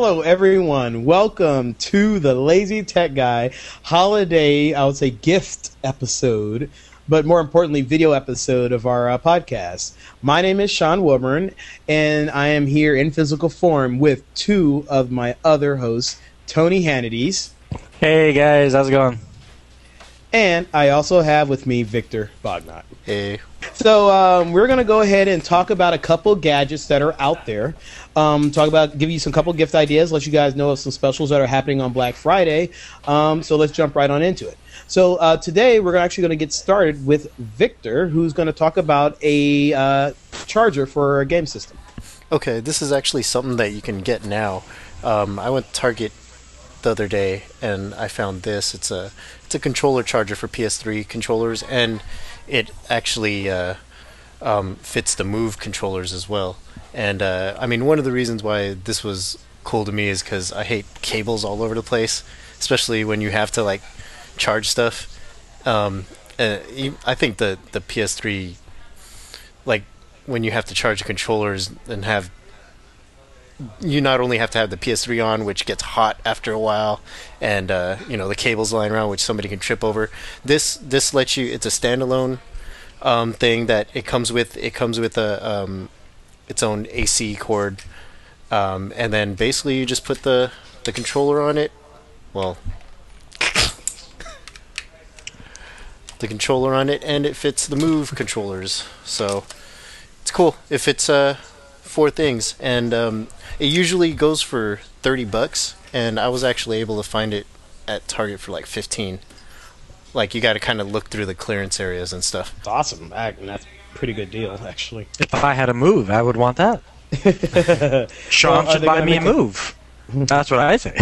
Hello, everyone. Welcome to the Lazy Tech Guy holiday, I would say, gift episode, but more importantly, video episode of our podcast. My name is Sean Woburn, and I am here in physical form with two of my other hosts, Tony Hannity's. Hey, guys. How's it going? And I also have with me Victor Bognot. Hey. So we're going to go ahead and talk about a couple gadgets that are out there. Give you some couple gift ideas, let you guys know of some specials that are happening on Black Friday. So let's jump right on into it. So today we're actually going to get started with Victor, who's going to talk about a charger for a game system. Okay, this is actually something that you can get now. I went to Target the other day and I found this. It's a controller charger for PS3 controllers, and it actually fits the Move controllers as well. And I mean, one of the reasons why this was cool to me is because I hate cables all over the place, especially when you have to like charge stuff. I think the PS3, like when you have to charge the controllers and you not only have to have the PS3 on, which gets hot after a while, and the cables lying around, which somebody can trip over. This lets you. It's a standalone thing that it comes with. It comes with its own AC cord, and then basically you just put the controller on it. Well, the controller on it, and it fits the Move controllers. So it's cool. It fits 4 things, and it usually goes for $30, and I was actually able to find it at Target for like 15. Like, you got to kind of look through the clearance areas and stuff. It's awesome. That's a pretty good deal, actually. If I had a Move, I would want that. Sean should buy me a Move. That's what I say.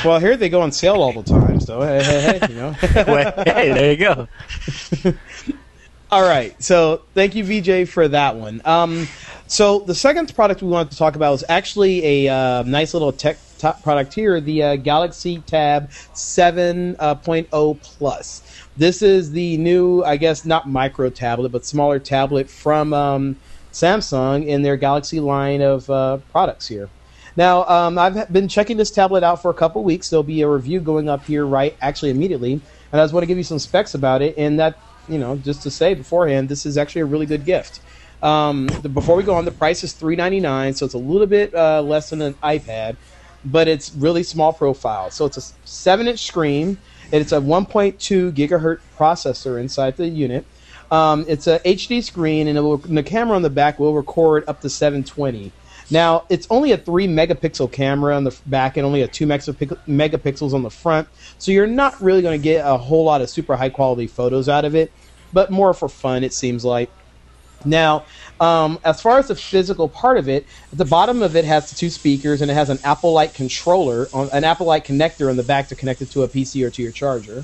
Well, here they go on sale all the time, so hey, you know. Hey, there you go. All right, so thank you, VJ, for that one. So the second product we wanted to talk about is actually a nice little tech top product here, the Galaxy Tab 7.0 Plus. This is the new, I guess, not micro tablet, but smaller tablet from Samsung in their Galaxy line of products here. Now, I've been checking this tablet out for a couple weeks. There'll be a review going up here immediately, and I just want to give you some specs about it, and that, just to say beforehand, this is actually a really good gift. Before we go on, the price is $399, so it's a little bit less than an iPad, but it's really small profile. So it's a 7-inch screen, and it's a 1.2 gigahertz processor inside the unit. It's a HD screen, and the camera on the back will record up to 720. Now, it's only a 3-megapixel camera on the back and only a 2 megapixels on the front, so you're not really going to get a whole lot of super high-quality photos out of it, but more for fun, it seems like. Now, as far as the physical part of it, at the bottom of it has the 2 speakers, and it has an Apple-like controller, an Apple-like connector on the back to connect it to a PC or to your charger.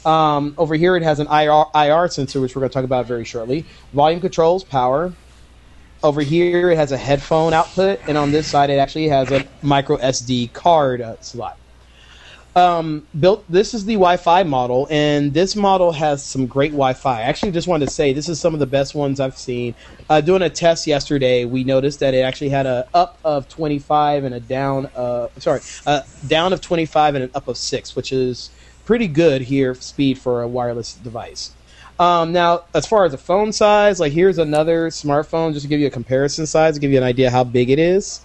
Over here, it has an IR sensor, which we're going to talk about very shortly. Volume controls, power. Over here, it has a headphone output, and on this side, it actually has a micro SD card slot. This is the Wi-Fi model, and this model has some great Wi-Fi. I actually just wanted to say this is some of the best ones I've seen. Doing a test yesterday, we noticed that it actually had a up of 25 and a down down of 25 and an up of 6, which is pretty good here speed for a wireless device. Now, as far as the phone size, like here's another smartphone just to give you a comparison size, to give you an idea how big it is,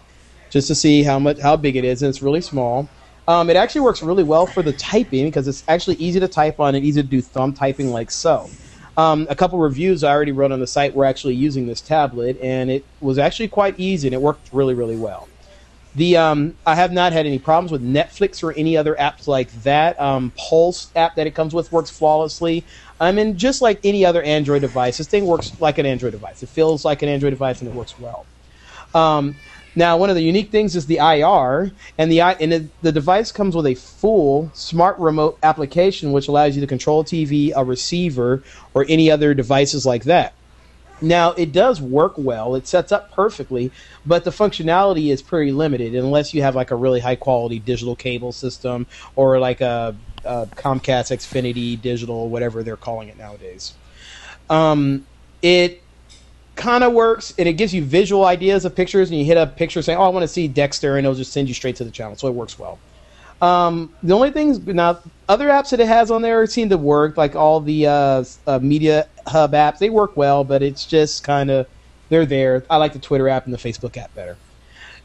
just to see how big it is, and it's really small. It actually works really well for the typing because it's actually easy to type on and easy to do thumb typing like so. A couple reviews I already wrote on the site were actually using this tablet, and it was actually quite easy, and it worked really, really well. I have not had any problems with Netflix or any other apps like that. Pulse app that it comes with works flawlessly. Just like any other Android device, this thing works like an Android device. It feels like an Android device, and it works well. Now, one of the unique things is the IR, and the device comes with a full smart remote application, which allows you to control a TV, a receiver, or any other devices like that. Now, it does work well. It sets up perfectly, but the functionality is pretty limited unless you have like a really high-quality digital cable system or like a Comcast Xfinity digital, whatever they're calling it nowadays. kind of works, and it gives you visual ideas of pictures, and you hit a picture saying, "Oh, I want to see Dexter," and it'll just send you straight to the channel. So it works well. The only things now, other apps that it has on there seem to work, like all the Media Hub apps. They work well, but it's just kind of they're there. I like the Twitter app and the Facebook app better.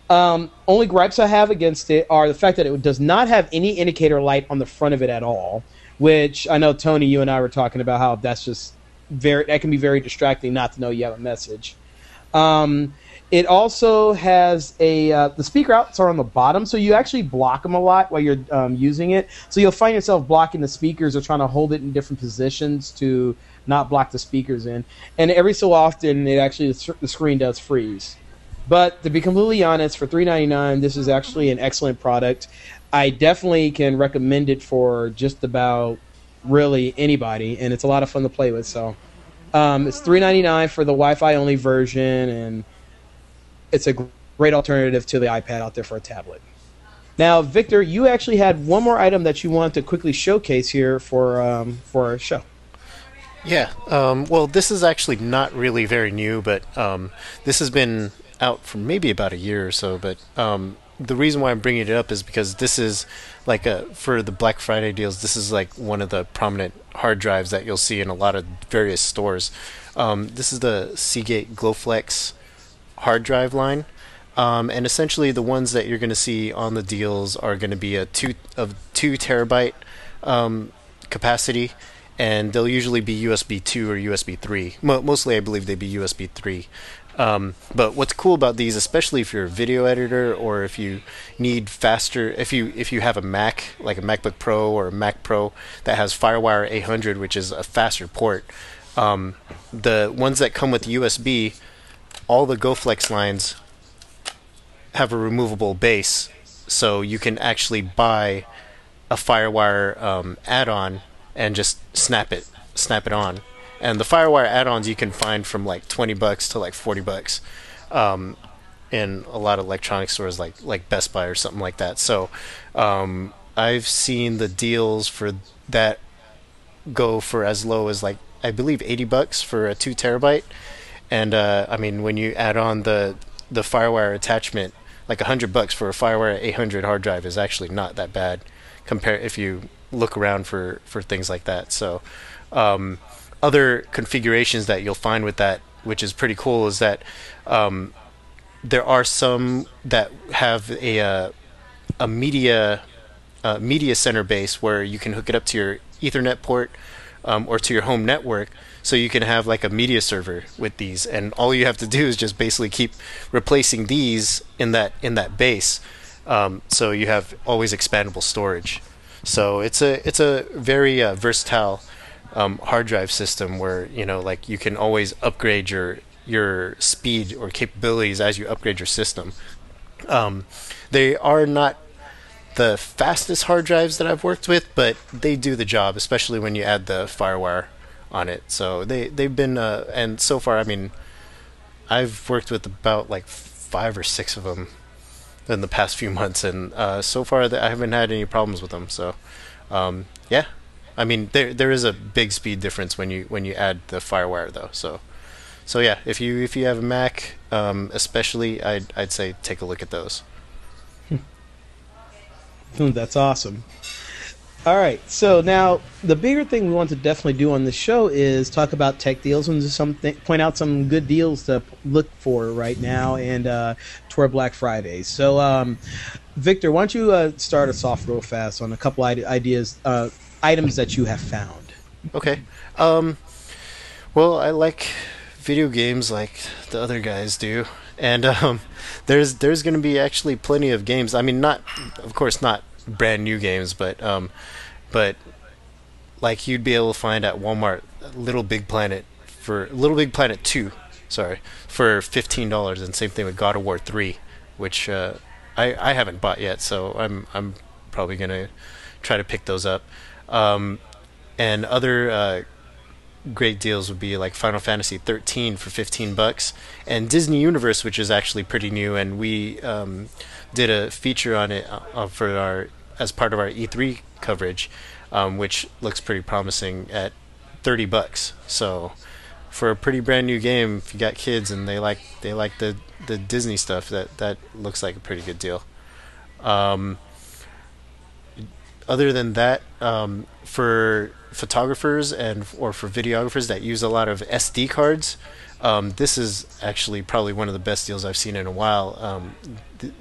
Only gripes I have against it are the fact that it does not have any indicator light on the front of it at all, which I know, Tony, you and I were talking about how that's just that can be very distracting not to know you have a message. It also has the speaker outs are on the bottom, so you actually block them a lot while you're using it. So you'll find yourself blocking the speakers or trying to hold it in different positions to not block the speakers in. And every so often, the screen does freeze. But to be completely honest, for $3.99, this is actually an excellent product. I definitely can recommend it for just about really anybody, and it's a lot of fun to play with. So it's $3.99 for the Wi-Fi only version, and it's a great alternative to the iPad out there for a tablet. Now, Victor, you actually had one more item that you wanted to quickly showcase here for our show. Yeah. Well, this is actually not really very new, but this has been out for maybe about a year or so. But the reason why I'm bringing it up is because this is like for the Black Friday deals. This is like one of the prominent hard drives that you'll see in a lot of various stores. This is the Seagate Glowflex hard drive line, and essentially the ones that you're going to see on the deals are going to be a 2 terabyte capacity, and they'll usually be USB 2 or USB 3. Mostly, I believe they'd be USB 3. But what's cool about these, especially if you're a video editor or if you need faster, if you have a Mac, like a MacBook Pro or a Mac Pro that has FireWire 800, which is a faster port, the ones that come with USB, all the GoFlex lines have a removable base, so you can actually buy a FireWire add-on and just snap it on. And the FireWire add-ons you can find from like $20 to like $40 in a lot of electronic stores like Best Buy or something like that. So I've seen the deals for that go for as low as like I believe $80 for a 2 terabyte. And I mean, when you add on the FireWire attachment, like $100 for a FireWire 800 hard drive is actually not that bad compared if you look around for things like that. So other configurations that you'll find with that, which is pretty cool, is that there are some that have a media center base where you can hook it up to your Ethernet port or to your home network, so you can have like a media server with these, and all you have to do is just basically keep replacing these in that base, so you have always expandable storage. So it's a very versatile hard drive system where like you can always upgrade your speed or capabilities as you upgrade your system. They are not the fastest hard drives that I've worked with, but they do the job, especially when you add the FireWire on it. So they've been and so far, I mean, I've worked with about like 5 or 6 of them in the past few months, and so far I haven't had any problems with them. So yeah, I mean there is a big speed difference when you add the FireWire though. So yeah, if you have a Mac, especially, I'd say take a look at those. That's awesome. All right, so now the bigger thing we want to definitely do on the show is talk about tech deals and just point out some good deals to look for right now and toward Black Friday. So, Victor, why don't you start us off real fast on a couple items that you have found? Okay. Well, I like video games like the other guys do, and there's going to be actually plenty of games. I mean, of course not brand new games, but like you'd be able to find at Walmart Little Big Planet 2, for $15, and same thing with God of War 3, which I haven't bought yet, so I'm probably gonna try to pick those up. And other great deals would be like Final Fantasy 13 for $15, and Disney Universe, which is actually pretty new, and we did a feature on it as part of our E3 coverage, which looks pretty promising at $30. So for a pretty brand new game, if you got kids and they like the Disney stuff, that looks like a pretty good deal. Other than that, for photographers or for videographers that use a lot of SD cards, this is actually probably one of the best deals I've seen in a while.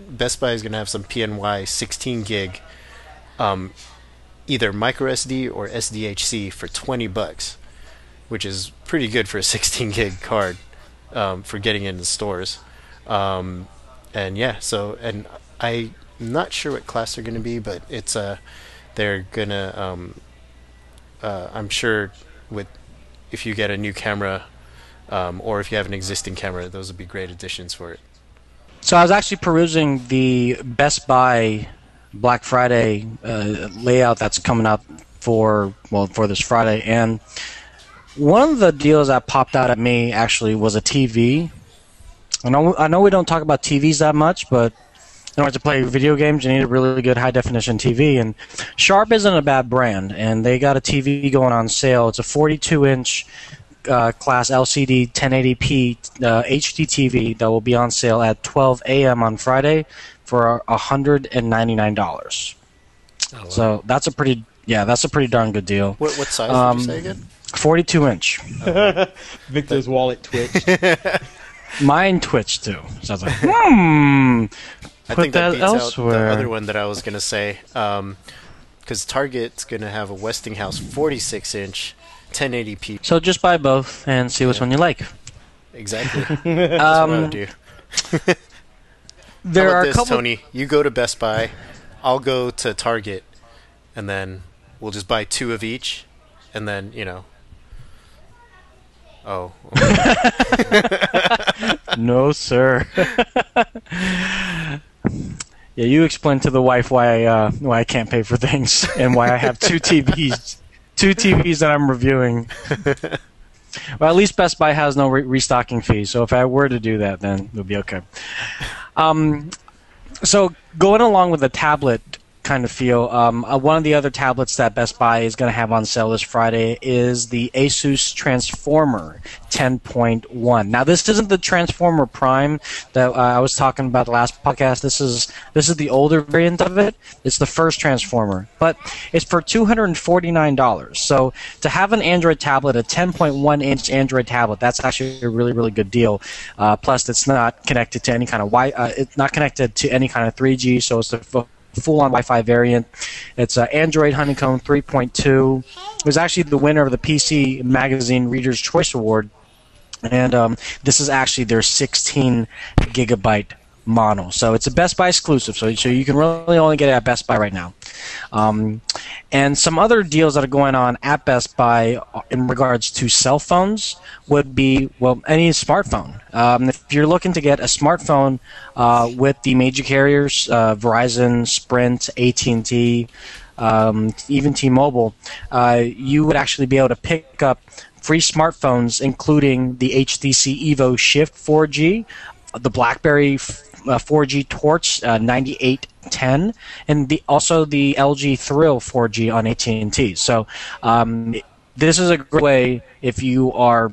Best Buy is going to have some PNY 16 gig, either micro SD or SDHC for $20, which is pretty good for a 16 gig card for getting into stores. And yeah, and I'm not sure what class they're going to be, but it's they're gonna I'm sure if you get a new camera or if you have an existing camera, those would be great additions for it. So I was actually perusing the Best Buy Black Friday layout that's coming up for this Friday, and one of the deals that popped out at me actually was a TV. I know we don't talk about TVs that much, but in order to play video games, you need a really good high-definition TV, and Sharp isn't a bad brand, and they got a TV going on sale. It's a 42-inch class LCD 1080p HD TV that will be on sale at 12 a.m. on Friday for $199. Oh, wow. So that's a pretty darn good deal. What size did you say again? 42-inch. Victor's wallet twitched. Mine twitched too. So I was like, I put think that beats elsewhere. out the other one that I was going to say. Because Target's going to have a Westinghouse 46-inch 1080p. So just buy both and see which one you like. Exactly. That's what I would do. There How are about a this, couple. Tony? You go to Best Buy, I'll go to Target, and then we'll just buy two of each, and then, Oh. No, sir. Yeah, you explain to the wife why I can't pay for things and why I have two TVs that I'm reviewing. Well, at least Best Buy has no restocking fees, so if I were to do that, then it would be okay. So going along with the tablet kind of feel, one of the other tablets that Best Buy is going to have on sale this Friday is the Asus Transformer 10.1. Now, this isn't the Transformer Prime that I was talking about the last podcast. This is the older variant of it. It's the first Transformer, but it's for $249. So to have an Android tablet, a 10.1-inch Android tablet, that's actually a really, really good deal. Plus, it's not connected to any kind of it's not connected to any kind of 3G, so it's the full-on Wi-Fi variant. It's Android Honeycomb 3.2. It was actually the winner of the PC Magazine Reader's Choice Award, and this is actually their 16-gigabyte mono. So it's a Best Buy exclusive, so you can really only get it at Best Buy right now. And some other deals that are going on at Best Buy in regards to cell phones would be, well, any smartphone. If you're looking to get a smartphone with the major carriers, Verizon, Sprint, AT&T, even T-Mobile, you would actually be able to pick up free smartphones, including the HTC Evo Shift 4G, the BlackBerry 4G Torch 9810, and also the LG Thrill 4G on AT&T. So this is a great way if you are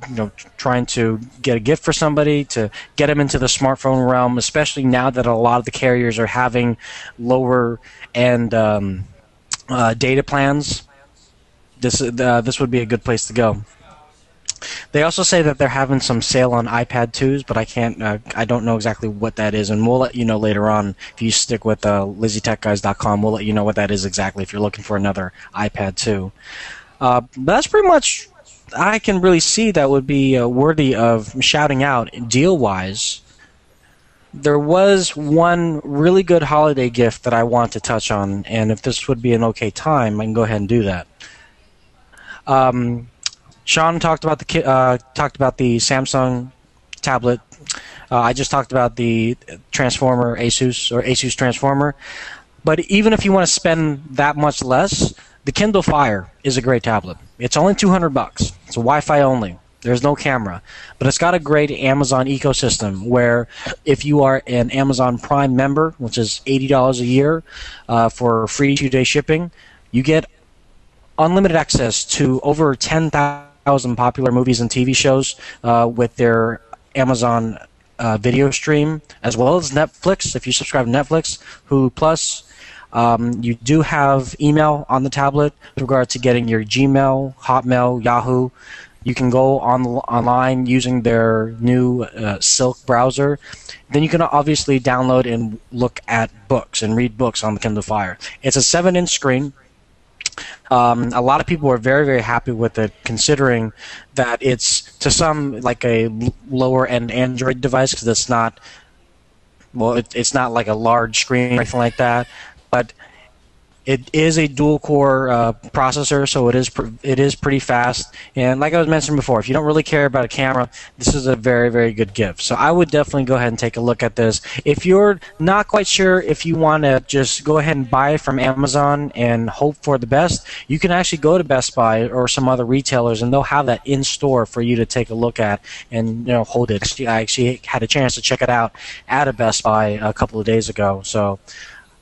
trying to get a gift for somebody, to get them into the smartphone realm, especially now that a lot of the carriers are having lower end data plans. This would be a good place to go. They also say that they're having some sale on iPad 2s, but I don't know exactly what that is, and we'll let you know later on. If you stick with LizzyTechGuys.com, we'll let you know what that is exactly if you're looking for another iPad 2. But that's pretty much I can really see that would be worthy of shouting out deal-wise. There was one really good holiday gift that I want to touch on, and if this would be an okay time, I can go ahead and do that. Sean talked about the Samsung tablet. I just talked about the Transformer Asus Transformer. But even if you want to spend that much less, the Kindle Fire is a great tablet. It's only $200. It's a Wi-Fi only. There's no camera, but it's got a great Amazon ecosystem where if you are an Amazon Prime member, which is $80 a year for free 2-day shipping, you get unlimited access to over 10,000 1,000 popular movies and TV shows with their Amazon video stream, as well as Netflix. If you subscribe to Netflix, Hulu Plus, you do have email on the tablet with regard to getting your Gmail, Hotmail, Yahoo. You can go online using their new Silk browser. Then you can obviously download and look at books and read books on the Kindle Fire. It's a 7-inch screen. A lot of people are very, very happy with it, considering that it's, to some, like a lower-end Android device, because it's not, well, it's not like a large screen or anything like that. But it is a dual-core processor, so it is pretty fast. And like I was mentioning before, if you don't really care about a camera, this is a very, very good gift. So I would definitely go ahead and take a look at this. If you're not quite sure if you want to just go ahead and buy it from Amazon and hope for the best, you can actually go to Best Buy or some other retailers, and they'll have that in store for you to take a look at and hold it. I actually had a chance to check it out at a Best Buy a couple of days ago. So,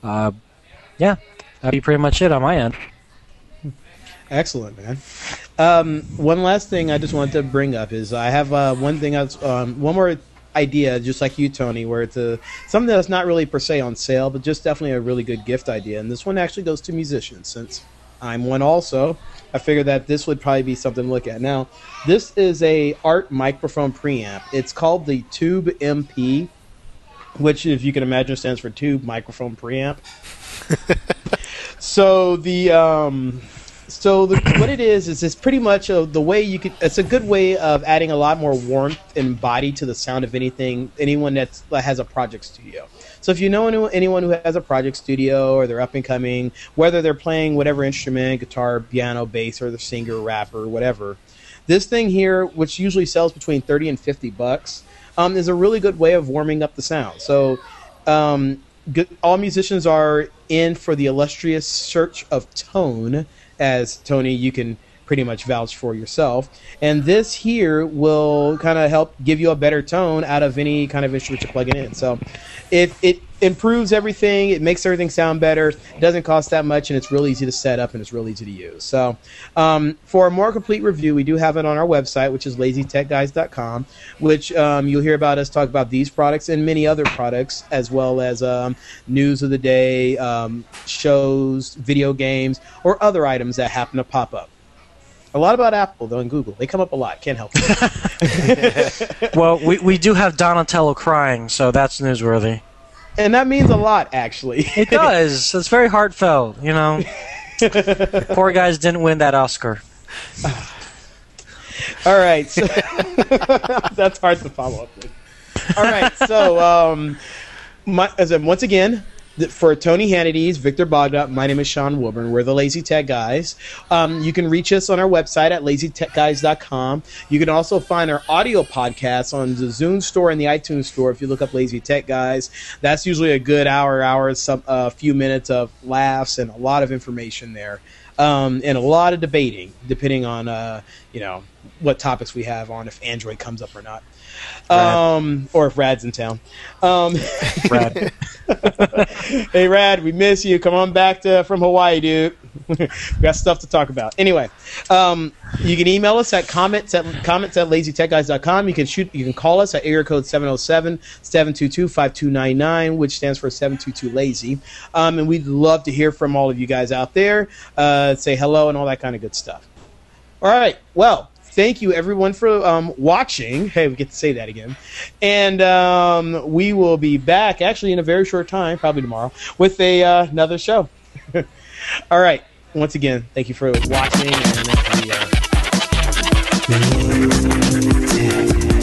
yeah. That'd be pretty much it on my end. Excellent, man. One last thing I just wanted to bring up is I have one more idea, just like you, Tony, where it's something that's not really per se on sale, but just definitely a really good gift idea. And this one actually goes to musicians, since I'm one also. I figured that this would probably be something to look at. Now, this is a art microphone preamp. It's called the Tube MP, which, if you can imagine, stands for Tube Microphone Preamp. So what it is it's pretty much the way you could. It's a good way of adding a lot more warmth and body to the sound of anyone that has a project studio. So if you know anyone who has a project studio, or they're up and coming, whether they're playing whatever instrument, guitar, piano, bass, or the singer, rapper, whatever, this thing here, which usually sells between $30 and $50, is a really good way of warming up the sound. So all musicians are in for the illustrious search of tone, as Tony, you can pretty much vouch for yourself. And this here will kind of help give you a better tone out of any kind of instrument you're plugging in. So it improves everything. It makes everything sound better. It doesn't cost that much, and it's real easy to set up, and it's real easy to use. So for a more complete review, we do have it on our website, which is lazytechguys.com, which you'll hear about us talk about these products and many other products, as well as news of the day, shows, video games, or other items that happen to pop up. A lot about Apple, though, and Google. They come up a lot. Can't help it. Well, we do have Donatello crying, so that's newsworthy. And that means a lot, actually. It does. It's very heartfelt, Poor guys didn't win that Oscar. All right. So that's hard to follow up with. All right. So, once again, for Tony Hannity's, Victor Bogdat, my name is Sean Wilburn. We're the Lazy Tech Guys. You can reach us on our website at lazytechguys.com. You can also find our audio podcasts on the Zune store and the iTunes store if you look up Lazy Tech Guys. That's usually a good a few minutes of laughs and a lot of information there. And a lot of debating, depending on what topics we have on, if Android comes up or not. Or if Rad's in town. Rad. Hey, Rad, we miss you. Come on back from Hawaii, dude. We got stuff to talk about. Anyway, you can email us at comments at lazytechguys.com. You can call us at area code 707-722-5299, which stands for 722-LAZY. And we'd love to hear from all of you guys out there. Say hello and all that kind of good stuff. All right. Well, thank you, everyone, for watching. Hey, we get to say that again. And we will be back, actually, in a very short time, probably tomorrow, with another show. All right. Once again, thank you for watching. And